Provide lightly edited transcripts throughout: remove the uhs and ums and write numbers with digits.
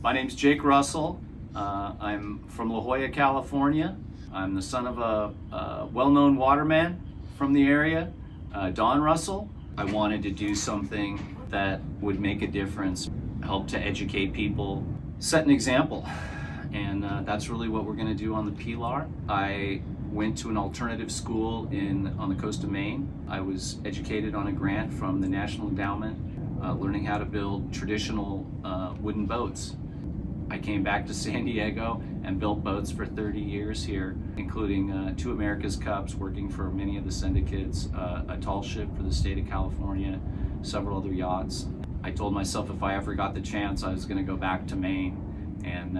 My name's Jake Russell. I'm from La Jolla, California. I'm the son of a well-known waterman from the area, Don Russell. I wanted to do something that would make a difference, help to educate people, set an example. And that's really what we're going to do on the Pilar. I went to an alternative school on the coast of Maine. I was educated on a grant from the National Endowment, learning how to build traditional wooden boats. I came back to San Diego and built boats for 30 years here, including 2 America's Cups, working for many of the syndicates, a tall ship for the state of California, several other yachts. I told myself if I ever got the chance, I was going to go back to Maine and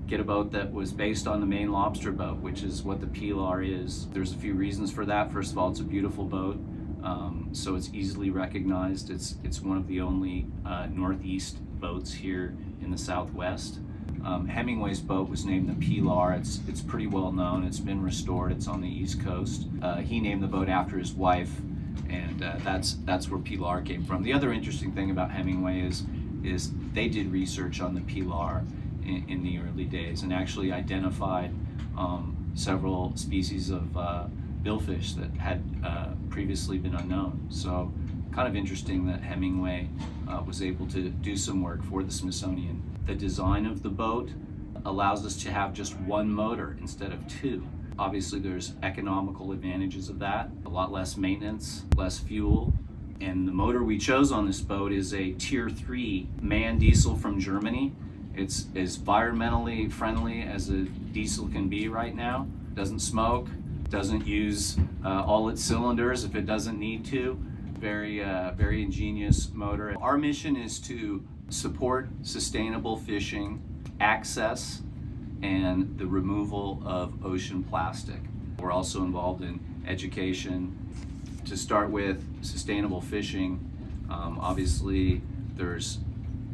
get a boat that was based on the Maine lobster boat, which is what the Pilar is. There's a few reasons for that. First of all, it's a beautiful boat, so it's easily recognized. It's one of the only northeast boats here in the Southwest. Hemingway's boat was named the Pilar. It's pretty well known. It's been restored. It's on the East Coast. He named the boat after his wife, and that's where Pilar came from. The other interesting thing about Hemingway is they did research on the Pilar in the early days and actually identified several species of billfish that had previously been unknown. So kind of interesting that Hemingway was able to do some work for the Smithsonian. The design of the boat allows us to have just one motor instead of 2. Obviously there's economical advantages of that, a lot less maintenance, less fuel. And the motor we chose on this boat is a Tier 3 MAN diesel from Germany. It's as environmentally friendly as a diesel can be right now. Doesn't smoke, doesn't use all its cylinders if it doesn't need to. Very ingenious motor. Our mission is to support sustainable fishing, access, and the removal of ocean plastic. We're also involved in education. To start with sustainable fishing, obviously there's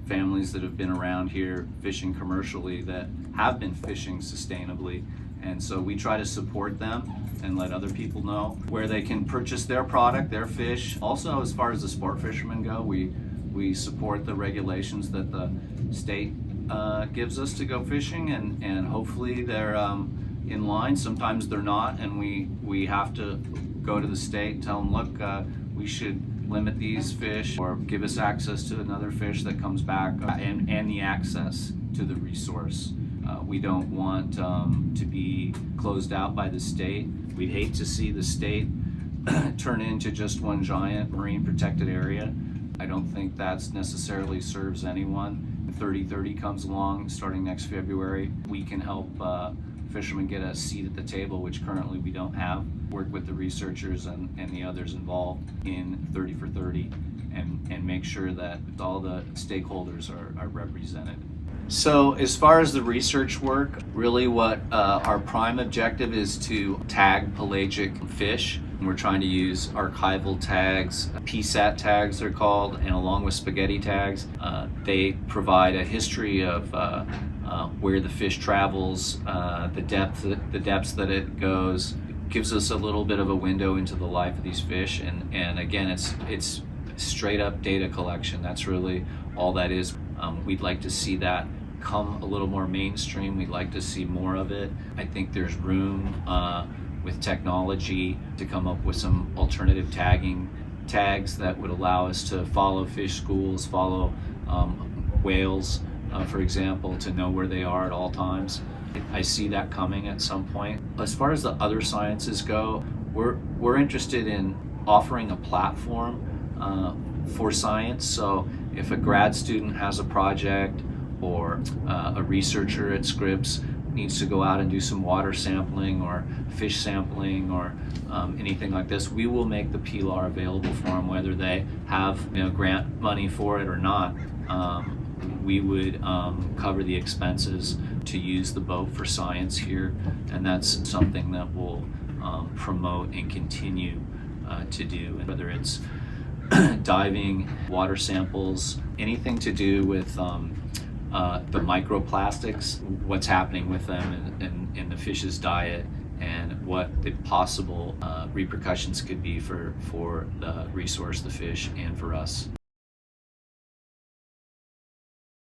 families that have been around here fishing commercially that have been fishing sustainably, and so we try to support them and let other people know where they can purchase their product, their fish. Also, as far as the sport fishermen go, we support the regulations that the state gives us to go fishing, and hopefully they're in line. Sometimes they're not, and we have to go to the state, tell them, look, we should limit these fish or give us access to another fish that comes back, and the access to the resource. We don't want to be closed out by the state. We'd hate to see the state turn into just one giant marine protected area. I don't think that's necessarily serves anyone. 3030 comes along starting next February. We can help fishermen get a seat at the table, which currently we don't have. Work with the researchers and the others involved in 30 for 30 and make sure that all the stakeholders are represented. So as far as the research work, really what our prime objective is to tag pelagic fish. We're trying to use archival tags, PSAT tags they're called, and along with spaghetti tags. They provide a history of where the fish travels, the depths that it goes. Gives us a little bit of a window into the life of these fish, and again, it's straight up data collection. That's really all that is. We'd like to see that come a little more mainstream. We'd like to see more of it. I think there's room with technology to come up with some alternative tags that would allow us to follow fish schools, follow whales, for example, to know where they are at all times. I see that coming at some point. As far as the other sciences go, we're interested in offering a platform for science. So if a grad student has a project or a researcher at Scripps needs to go out and do some water sampling or fish sampling or anything like this, we will make the Pilar available for them, whether they have grant money for it or not. We would cover the expenses to use the boat for science here, and that's something that we'll promote and continue to do, whether it's diving, water samples, anything to do with the microplastics, what's happening with them in the fish's diet, and what the possible repercussions could be for the resource, the fish, and for us.